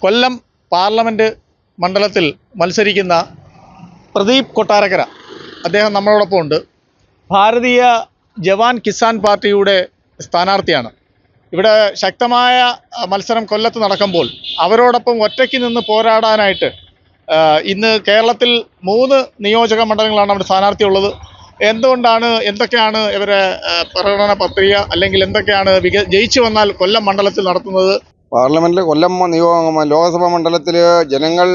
കൊല്ലം parliament മണ്ഡലത്തിൽ മത്സരിക്കുന്ന പ്രദീപ് കൊട്ടാരക്കര അദ്ദേഹം നമ്മളോടൊപ്പം ഉണ്ട്. ഭാരതീയ ജവാൻ കിസാൻ പാർട്ടിയുടെ സ്ഥാനാർത്ഥിയാണ്. ഇവിടെ ശക്തമായ മത്സരം കൊല്ലത്ത് നടക്കുമ്പോൾ അവരോടൊപ്പം ഒറ്റയ്ക്ക് നിന്ന് പോരാടാനായിട്ട് ഇന്ന് കേരളത്തിൽ 3 നിയോജക മണ്ഡലങ്ങളാണ് അവിടെ സ്ഥാനാർത്ഥിയുള്ളത്. എന്തൊക്കെയാണ് ഇവരെ പ്രകടന പത്രിക, അല്ലെങ്കിൽ എന്തൊക്കെയാണ് ജയിച്ചു വന്നാൽ കൊല്ലം മണ്ഡലത്തിൽ നടത്തുന്നത്? പാർലമെന്റിലെ കൊല്ലം ലോക്സഭാ മണ്ഡലത്തിൽ ജനങ്ങൾ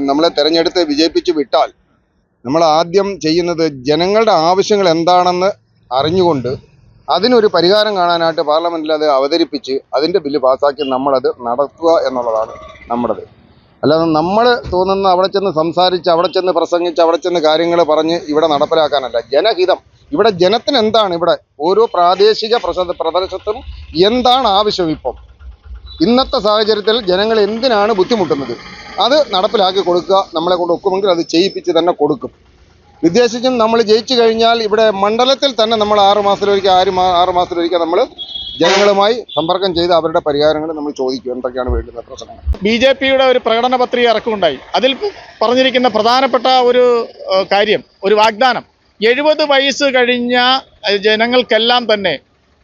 നമ്മളെ തെരഞ്ഞെടുത്ത് വിജയിപ്പിച്ച് വിട്ടാൽ നമ്മൾ ആദ്യം ചെയ്യുന്നത് ജനങ്ങളുടെ ആവശ്യങ്ങൾ എന്താണെന്ന് അറിഞ്ഞുകൊണ്ട് അതിനൊരു പരിഹാരം കാണാനായിട്ട് പാർലമെന്റിൽ അത് അവതരിപ്പിച്ച് അതിൻ്റെ ബില്ല് പാസ്സാക്കി നമ്മളത് നടത്തുക എന്നുള്ളതാണ് നമ്മുടേത്. അല്ലാതെ നമ്മൾ തോന്നുന്ന അവിടെ ചെന്ന് സംസാരിച്ച്, അവിടെ ചെന്ന് പ്രസംഗിച്ച്, അവിടെ ചെന്ന് കാര്യങ്ങൾ പറഞ്ഞ് ഇവിടെ നടപ്പിലാക്കാനല്ല. ജനഹിതം, ഇവിടെ ജനത്തിന് എന്താണ്, ഇവിടെ ഓരോ പ്രാദേശിക പ്രദേശത്തും എന്താണ് ആവശ്യം, ഇന്നത്തെ സാഹചര്യത്തിൽ ജനങ്ങൾ എന്തിനാണ് ബുദ്ധിമുട്ടുന്നത്, അത് നടപ്പിലാക്കി കൊടുക്കുക. നമ്മളെ കൊണ്ട് ഒക്കുമെങ്കിൽ അത് ചെയ്യിപ്പിച്ച് തന്നെ കൊടുക്കും. വിദേശിച്ചും നമ്മൾ ജയിച്ചു കഴിഞ്ഞാൽ ഇവിടെ മണ്ഡലത്തിൽ തന്നെ നമ്മൾ 6 മാസത്തിലൊരിക്കൽ നമ്മൾ ജനങ്ങളുമായി സമ്പർക്കം ചെയ്ത് അവരുടെ പരിഹാരങ്ങൾ നമ്മൾ ചോദിക്കും, എന്തൊക്കെയാണ് വേണ്ടുന്ന പ്രശ്നങ്ങൾ. BJPയുടെ ഒരു പ്രകടന പത്രിക ഇറക്കുണ്ടായി. അതിൽ പറഞ്ഞിരിക്കുന്ന പ്രധാനപ്പെട്ട ഒരു കാര്യം, ഒരു വാഗ്ദാനം, 70 വയസ്സ് കഴിഞ്ഞ ജനങ്ങൾക്കെല്ലാം തന്നെ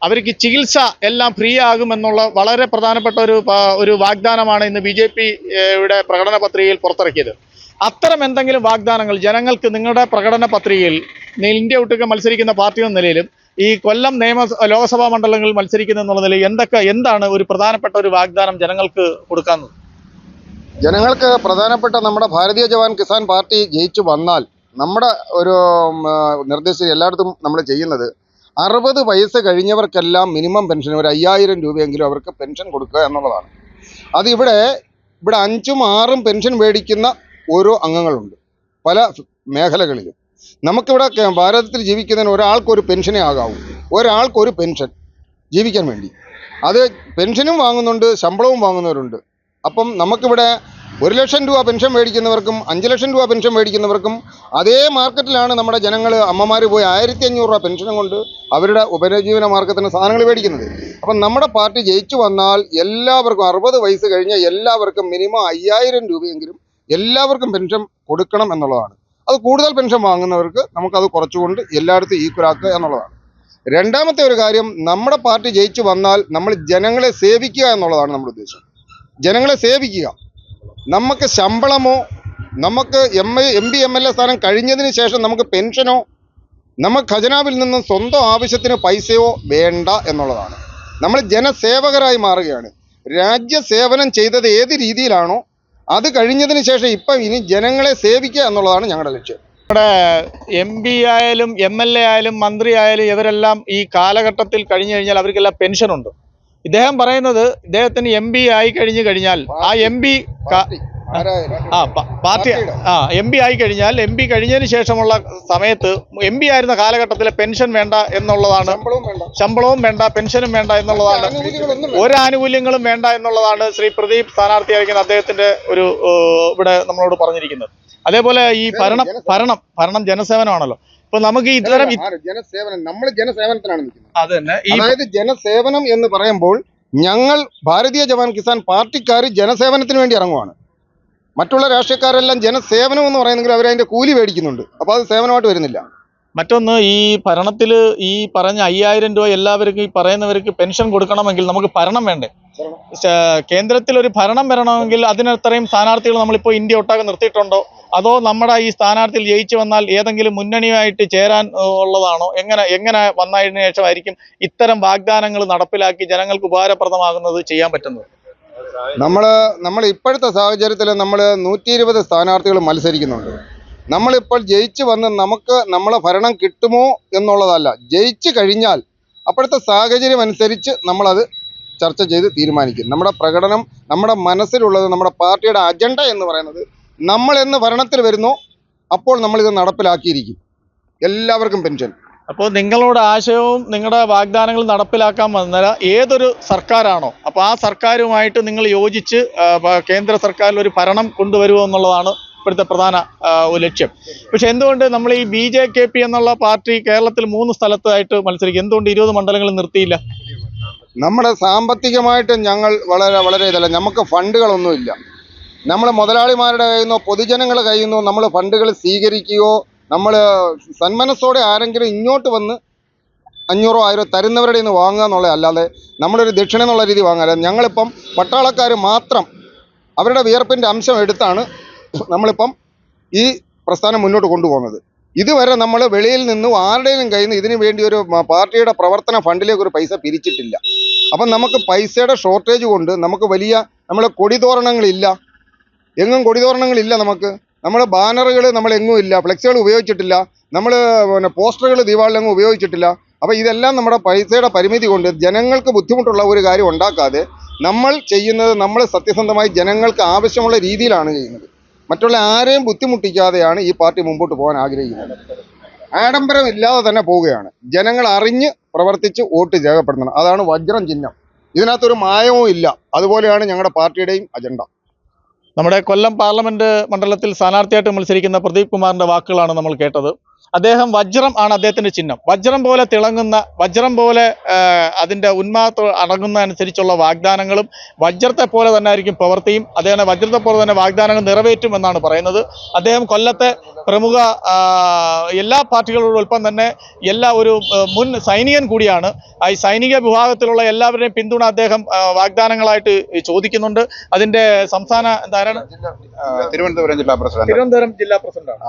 അവർക്ക് ചികിത്സ എല്ലാം ഫ്രീ ആകുമെന്നുള്ള വളരെ പ്രധാനപ്പെട്ട ഒരു വാഗ്ദാനമാണ് ഇന്ന് BJPയുടെ പ്രകടന പത്രികയിൽ പുറത്തിറക്കിയത്. അത്തരം എന്തെങ്കിലും വാഗ്ദാനങ്ങൾ ജനങ്ങൾക്ക് നിങ്ങളുടെ പ്രകടന പത്രികയിൽ, ഇന്ത്യ ഒട്ടുക്കെ മത്സരിക്കുന്ന പാർട്ടി എന്ന നിലയിലും ഈ കൊല്ലം ലോക്സഭാ മണ്ഡലങ്ങളിൽ മത്സരിക്കുന്ന എന്നുള്ള നിലയിൽ എന്താണ് ഒരു പ്രധാനപ്പെട്ട ഒരു വാഗ്ദാനം ജനങ്ങൾക്ക് കൊടുക്കാവുന്നത്? ജനങ്ങൾക്ക് പ്രധാനപ്പെട്ട നമ്മുടെ ഭാരതീയ ജവാൻ കിസാൻ പാർട്ടി ജയിച്ചു വന്നാൽ നമ്മുടെ ഒരു നിർദ്ദേശം എല്ലായിടത്തും നമ്മൾ ചെയ്യുന്നത് 60 വയസ്സ് കഴിഞ്ഞവർക്കെല്ലാം മിനിമം പെൻഷൻ ഒരു 5000 രൂപയെങ്കിലും അവർക്ക് പെൻഷൻ കൊടുക്കുക എന്നുള്ളതാണ്. അത് ഇവിടെ 5ഉം 6ഉം പെൻഷൻ മേടിക്കുന്ന ഓരോ അംഗങ്ങളുണ്ട് പല മേഖലകളിലും. നമുക്കിവിടെ ഭാരതത്തിൽ ജീവിക്കുന്നതിന് ഒരാൾക്കൊരു പെൻഷനേ ആകാവൂ, ഒരാൾക്കൊരു പെൻഷൻ ജീവിക്കാൻ വേണ്ടി. അത് പെൻഷനും വാങ്ങുന്നുണ്ട്, ശമ്പളവും വാങ്ങുന്നവരുണ്ട്. അപ്പം നമുക്കിവിടെ 1 ലക്ഷം രൂപ പെൻഷൻ മേടിക്കുന്നവർക്കും 5 ലക്ഷം രൂപ പെൻഷൻ മേടിക്കുന്നവർക്കും അതേ മാർക്കറ്റിലാണ് നമ്മുടെ ജനങ്ങൾ, അമ്മമാർ പോയി 1500 രൂപ പെൻഷനും കൊണ്ട് അവരുടെ ഉപജീവന മാർഗത്തിന് സാധനങ്ങൾ മേടിക്കുന്നത്. അപ്പം നമ്മുടെ പാർട്ടി ജയിച്ചു വന്നാൽ എല്ലാവർക്കും 60 വയസ്സ് കഴിഞ്ഞ എല്ലാവർക്കും മിനിമം 5000 രൂപയെങ്കിലും എല്ലാവർക്കും പെൻഷൻ കൊടുക്കണം എന്നുള്ളതാണ്. അത് കൂടുതൽ പെൻഷൻ വാങ്ങുന്നവർക്ക് നമുക്കത് കുറച്ചുകൊണ്ട് എല്ലായിടത്തും ഈക്വലാക്കുക എന്നുള്ളതാണ്. രണ്ടാമത്തെ ഒരു കാര്യം, നമ്മുടെ പാർട്ടി ജയിച്ചു വന്നാൽ നമ്മൾ ജനങ്ങളെ സേവിക്കുക എന്നുള്ളതാണ് നമ്മുടെ ഉദ്ദേശം. ജനങ്ങളെ സേവിക്കുക. നമുക്ക് ശമ്പളമോ, നമുക്ക് MP MLA സ്ഥാനം കഴിഞ്ഞതിന് ശേഷം നമുക്ക് പെൻഷനോ, നമുക്ക് ഖജനാവിൽ നിന്നും സ്വന്തം ആവശ്യത്തിന് പൈസയോ വേണ്ട എന്നുള്ളതാണ്. നമ്മൾ ജനസേവകരായി മാറുകയാണ്. രാജ്യസേവനം ചെയ്തത് ഏത് രീതിയിലാണോ അത് കഴിഞ്ഞതിന് ശേഷം ഇനി ജനങ്ങളെ സേവിക്കുക എന്നുള്ളതാണ് ഞങ്ങളുടെ ലക്ഷ്യം. നമ്മുടെ MP ആയാലും MLA ആയാലും മന്ത്രി ആയാലും ഇവരെല്ലാം ഈ കാലഘട്ടത്തിൽ കഴിഞ്ഞു കഴിഞ്ഞാൽ അവർക്കെല്ലാം പെൻഷനുണ്ട്. ഇദ്ദേഹം പറയുന്നത് ഇദ്ദേഹത്തിന് MP ആയി കഴിഞ്ഞാൽ ആ MP പാർട്ടി MP ആയി കഴിഞ്ഞാൽ MP കഴിഞ്ഞതിന് ശേഷമുള്ള സമയത്ത് MP ആയിരുന്ന കാലഘട്ടത്തിലെ പെൻഷൻ വേണ്ട എന്നുള്ളതാണ്, ശമ്പളവും വേണ്ട, പെൻഷനും വേണ്ട എന്നുള്ളതാണ്, ഒരു ആനുകൂല്യങ്ങളും വേണ്ട എന്നുള്ളതാണ് ശ്രീ പ്രദീപ് സ്ഥാനാർത്ഥിയായിരിക്കുന്ന അദ്ദേഹത്തിന്റെ ഒരു ഇവിടെ നമ്മളോട് പറഞ്ഞിരിക്കുന്നത്. അതേപോലെ ഈ ഭരണം ജനസേവനമാണല്ലോ. ഇപ്പൊ നമുക്ക് ഇത്തരം ജനസേവനം, നമ്മൾ ജനസേവനത്തിനാണ് നിൽക്കുന്നത്. അത് തന്നെ, അതായത് ജനസേവനം എന്ന് പറയുമ്പോൾ ഞങ്ങൾ ഭാരതീയ ജവാൻ കിസാൻ പാർട്ടിക്കാർ ജനസേവനത്തിന് വേണ്ടി ഇറങ്ങുവാണ്. മറ്റുള്ള രാഷ്ട്രീയക്കാരെല്ലാം ജനസേവനം എന്ന് പറയുന്നെങ്കിൽ അവരതിന്റെ കൂലി മേടിക്കുന്നുണ്ട്. അപ്പോൾ അത് സേവനമായിട്ട് വരുന്നില്ല. മറ്റൊന്ന്, ഈ ഭരണത്തിൽ ഈ പറഞ്ഞ 5000 രൂപ എല്ലാവർക്കും ഈ പറയുന്നവർക്ക് പെൻഷൻ കൊടുക്കണമെങ്കിൽ നമുക്ക് ഭരണം വേണ്ടേ? കേന്ദ്രത്തിൽ ഒരു ഭരണം വരണമെങ്കിൽ അതിനത്രയും സ്ഥാനാർത്ഥികൾ നമ്മളിപ്പോൾ ഇന്ത്യ ഒട്ടാകെ നിർത്തിയിട്ടുണ്ടോ? അതോ നമ്മുടെ ഈ സ്ഥാനാർത്ഥിയിൽ ജയിച്ചു വന്നാൽ ഏതെങ്കിലും മുന്നണിയുമായിട്ട് ചേരാൻ ഉള്ളതാണോ? എങ്ങനെ വന്നതിന് ശേഷമായിരിക്കും ഇത്തരം വാഗ്ദാനങ്ങൾ നടപ്പിലാക്കി ജനങ്ങൾക്ക് ഉപകാരപ്രദമാകുന്നത് ചെയ്യാൻ പറ്റുന്നത്? നമ്മൾ ഇപ്പോഴത്തെ സാഹചര്യത്തിൽ നമ്മൾ 120 സ്ഥാനാർത്ഥികൾ മത്സരിക്കുന്നുണ്ട്. നമ്മളിപ്പോൾ ജയിച്ചു വന്ന് നമുക്ക് നമ്മളെ ഭരണം കിട്ടുമോ എന്നുള്ളതല്ല, ജയിച്ചു കഴിഞ്ഞാൽ അപ്പോഴത്തെ സാഹചര്യം അനുസരിച്ച് നമ്മളത് ചർച്ച ചെയ്ത് തീരുമാനിക്കും. നമ്മുടെ പ്രകടനം, നമ്മുടെ മനസ്സിലുള്ളത്, നമ്മുടെ പാർട്ടിയുടെ അജണ്ട എന്ന് പറയുന്നത് നമ്മൾ എന്ന് ഭരണത്തിൽ വരുന്നോ അപ്പോൾ നമ്മളിത് നടപ്പിലാക്കിയിരിക്കും. എല്ലാവർക്കും പെൻഷൻ. അപ്പോൾ നിങ്ങളുടെ ആശയവും നിങ്ങളുടെ വാഗ്ദാനങ്ങൾ നടപ്പിലാക്കാൻ വന്ന ഏതൊരു സർക്കാരാണോ, അപ്പോൾ ആ സർക്കാരുമായിട്ട് നിങ്ങൾ യോജിച്ച് കേന്ദ്ര സർക്കാരിൽ ഒരു ഭരണം കൊണ്ടുവരുമോ എന്നുള്ളതാണ് ഇപ്പോഴത്തെ പ്രധാന ലക്ഷ്യം. പക്ഷെ എന്തുകൊണ്ട് നമ്മൾ ഈ BJP എന്നുള്ള പാർട്ടി കേരളത്തിൽ 3 സ്ഥലത്തായിട്ട് മത്സരിക്കും? എന്തുകൊണ്ട് 20 മണ്ഡലങ്ങളിൽ നിർത്തിയില്ല? നമ്മുടെ സാമ്പത്തികമായിട്ട് ഞങ്ങൾ വളരെ വളരെ ഇതല്ല, നമുക്ക് ഫണ്ടുകളൊന്നുമില്ല. നമ്മൾ മുതലാളിമാരുടെ കയ്യിൽ നിന്നോ പൊതുജനങ്ങളുടെ കയ്യിൽ നിന്നോ നമ്മൾ ഫണ്ടുകൾ സ്വീകരിക്കുകയോ നമ്മൾ സന്മനസ്സോടെ ആരെങ്കിലും ഇങ്ങോട്ട് വന്ന് 500 1000 തരുന്നവരുടെ നിന്ന് വാങ്ങുക എന്നുള്ളത് അല്ലാതെ നമ്മളൊരു ദക്ഷിണ എന്നുള്ള രീതി വാങ്ങാതെ ഞങ്ങളിപ്പം പട്ടാളക്കാർ മാത്രം അവരുടെ വിയർപ്പിൻ്റെ അംശം എടുത്താണ് നമ്മളിപ്പം ഈ പ്രസ്ഥാനം മുന്നോട്ട് കൊണ്ടുപോകുന്നത്. ഇതുവരെ നമ്മൾ വെളിയിൽ നിന്നും ആരുടെയും കയ്യിൽ നിന്ന് ഇതിനു വേണ്ടി ഒരു പാർട്ടിയുടെ പ്രവർത്തന ഫണ്ടിലേക്ക് ഒരു പൈസ പിരിച്ചിട്ടില്ല. അപ്പം നമുക്ക് പൈസയുടെ ഷോർട്ടേജ് കൊണ്ട് നമുക്ക് നമ്മളെ കൊടിതോരണങ്ങളില്ല, എങ്ങും കൊടിതോരണങ്ങളില്ല. നമ്മൾ ബാനറുകൾ നമ്മളെങ്ങും ഇല്ല, ഫ്ലെക്സുകൾ ഉപയോഗിച്ചിട്ടില്ല, നമ്മൾ പോസ്റ്ററുകൾ ദീപാവലിലെങ്ങും ഉപയോഗിച്ചിട്ടില്ല. അപ്പോൾ ഇതെല്ലാം നമ്മുടെ പൈസയുടെ പരിമിതി കൊണ്ട് ജനങ്ങൾക്ക് ബുദ്ധിമുട്ടുള്ള ഒരു കാര്യം ഉണ്ടാക്കാതെ നമ്മൾ ചെയ്യുന്നത് നമ്മൾ സത്യസന്ധമായി ജനങ്ങൾക്ക് ആവശ്യമുള്ള രീതിയിലാണ് ചെയ്യുന്നത്. മറ്റുള്ള ആരെയും ബുദ്ധിമുട്ടിക്കാതെയാണ് ഈ പാർട്ടി മുമ്പോട്ട് പോകാൻ ആഗ്രഹിക്കുന്നത്. ആഡംബരം ഇല്ലാതെ തന്നെ പോവുകയാണ്. ജനങ്ങൾ അറിഞ്ഞ് പ്രവർത്തിച്ച് വോട്ട് രേഖപ്പെടുത്തണം. അതാണ് വജ്രം ചിഹ്നം. ഇതിനകത്തൊരു മായവും ഇല്ല. അതുപോലെയാണ് ഞങ്ങളുടെ പാർട്ടിയുടെയും അജണ്ട. നമ്മുടെ കൊല്ലം പാർലമെന്റ് മണ്ഡലത്തിൽ സ്ഥാനാർത്ഥിയായിട്ട് മത്സരിക്കുന്ന പ്രദീപ് കുമാറിന്റെ വാക്കുകളാണ് നമ്മൾ കേട്ടത്. അദ്ദേഹം വജ്രം ആണ് അദ്ദേഹത്തിന്റെ ചിഹ്നം. വജ്രം പോലെ തിളങ്ങുന്ന, വജ്രം പോലെ അതിന്റെ ഉന്മാദം അടങ്ങുന്ന അനുസരിച്ചുള്ള വാഗ്ദാനങ്ങളും വജ്രത്തെ പോലെ തന്നെ ആയിരിക്കും പ്രവൃത്തിയും. അദ്ദേഹം വജ്രത്തെ പോലെ തന്നെ വാഗ്ദാനങ്ങൾ നിറവേറ്റും എന്നാണ് പറയുന്നത്. അദ്ദേഹം കൊല്ലത്തെ പ്രമുഖ എല്ലാ പാർട്ടികളോടൊപ്പം തന്നെ ഒരു മുൻ സൈനികൻ കൂടിയാണ്. ഈ സൈനിക വിഭാഗത്തിലുള്ള എല്ലാവരുടെയും പിന്തുണ അദ്ദേഹം വാഗ്ദാനങ്ങളായിട്ട് ചോദിക്കുന്നുണ്ട്. അതിന്റെ സംസ്ഥാന തിരുവനന്തപുരം ജില്ലാ പ്രസിഡന്റ്. തിരുവനന്തപുരം ജില്ലാ പ്രസിഡന്റാണ്.